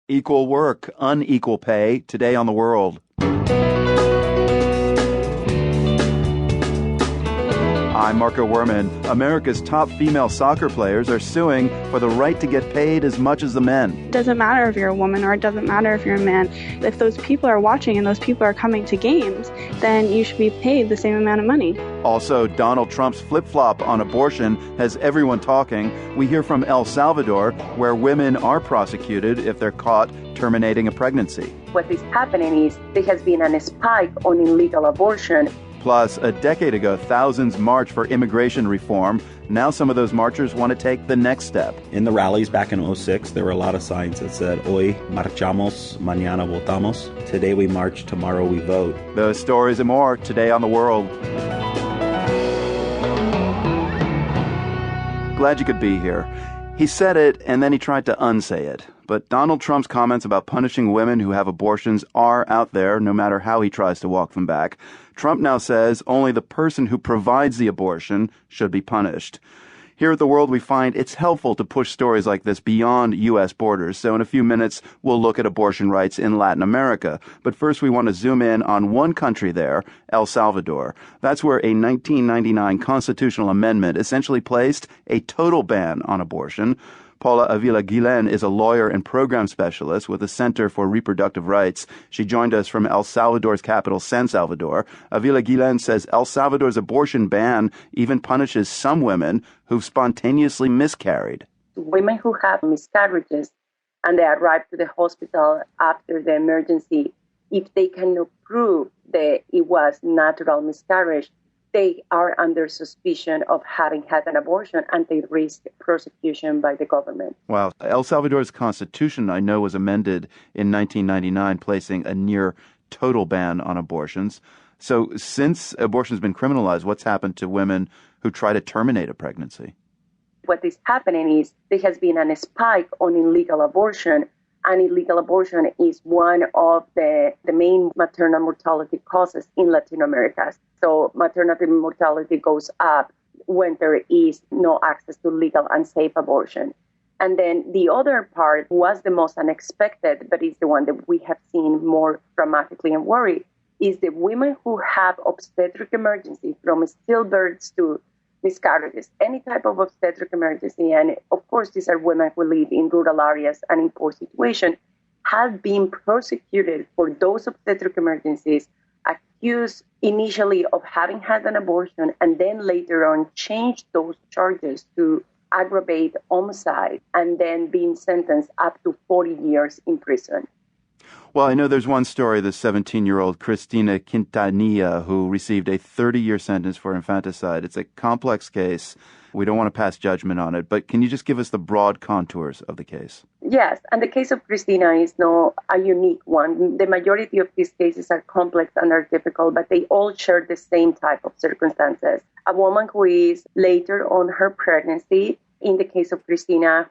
Equal work, unequal pay, today on the world. I'm Marco Werman. America's top female soccer players are suing for the right to get paid as much as the men. It doesn't matter if you're a woman or it doesn't matter if you're a man. If those people are watching and those people are coming to games, then you should be paid the same amount of money. Also, Donald Trump's flip-flop on abortion has everyone talking. We hear from El Salvador, where women are prosecuted if they're caught terminating a pregnancy. What is happening is there has been a spike on illegal abortion. Plus, a decade ago, thousands marched for immigration reform. Now some of those marchers want to take the next step. In the rallies back in 2006, there were a lot of signs that said, Hoy marchamos, mañana votamos. Today we march, tomorrow we vote. Those stories and more today on The World. Glad you could be here. He said it, and then he tried to unsay it. But Donald Trump's comments about punishing women who have abortions are out there, no matter how he tries to walk them back. Trump now says only the person who provides the abortion should be punished. Here at The World, we find it's helpful to push stories like this beyond U.S. borders. So in a few minutes, we'll look at abortion rights in Latin America. But first, we want to zoom in on one country there, El Salvador. That's where a 1999 constitutional amendment essentially placed a total ban on abortion. Paula Avila-Guillen is a lawyer and program specialist with the Center for Reproductive Rights. She joined us from El Salvador's capital, San Salvador. Avila-Guillen says El Salvador's abortion ban even punishes some women who've spontaneously miscarried. Women who have miscarriages and they arrive to the hospital after the emergency, if they cannot prove that it was natural miscarriage, they are under suspicion of having had an abortion and they risk prosecution by the government. Wow. El Salvador's constitution, I know, was amended in 1999, placing a near total ban on abortions. So since abortion has been criminalized, what's happened to women who try to terminate a pregnancy? What is happening is there has been a spike on illegal abortion, and illegal abortion is one of the main maternal mortality causes in Latin America. So maternal mortality goes up when there is no access to legal and safe abortion. And then the other part was the most unexpected, but is the one that we have seen more dramatically and worry, is the women who have obstetric emergency, from stillbirths to miscarriages, any type of obstetric emergency. And of course, these are women who live in rural areas and in poor situations, have been prosecuted for those obstetric emergencies, accused initially of having had an abortion, and then later on changed those charges to aggravate homicide, and then being sentenced up to 40 years in prison. Well, I know there's one story, the 17-year-old Cristina Quintanilla, who received a 30-year sentence for infanticide. It's a complex case. We don't want to pass judgment on it, but can you just give us the broad contours of the case? Yes, and the case of Cristina is not a unique one. The majority of these cases are complex and are difficult, but they all share the same type of circumstances. A woman who is later on her pregnancy. In the case of Cristina,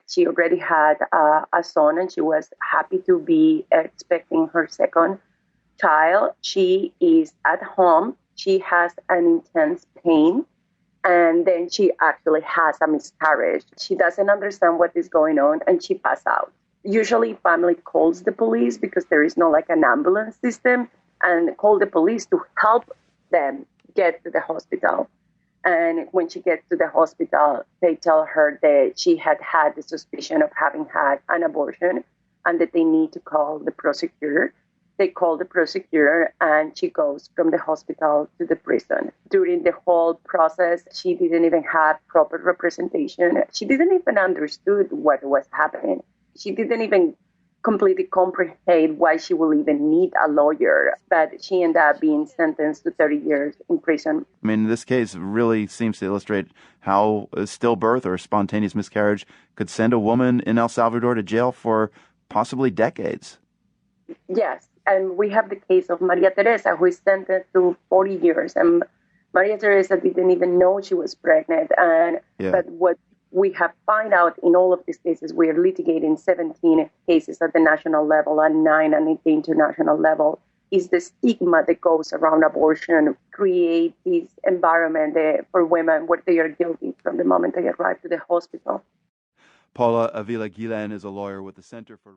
she already had a son, and she was happy to be expecting her second child. She is at home. She has an intense pain, and then she actually has a miscarriage. She doesn't understand what is going on, and she passes out. Usually, family calls the police because there is no an ambulance system, and call the police to help them get to the hospital. And when she gets to the hospital, they tell her that she had the suspicion of having had an abortion and that they need to call the prosecutor. They call the prosecutor and she goes from the hospital to the prison. During the whole process, she didn't even have proper representation. She didn't even understood what was happening. She didn't even completely comprehend why she will even need a lawyer, but she ended up being sentenced to 30 years in prison. I mean, this case really seems to illustrate how a stillbirth or spontaneous miscarriage could send a woman in El Salvador to jail for possibly decades. Yes, and we have the case of Maria Teresa, who is sentenced to 40 years, and Maria Teresa didn't even know she was pregnant. But what we have found out in all of these cases, we are litigating 17 cases at the national level and 9 at the international level, is the stigma that goes around abortion, create this environment for women where they are guilty from the moment they arrive to the hospital. Paula Avila-Guillen is a lawyer with the Center for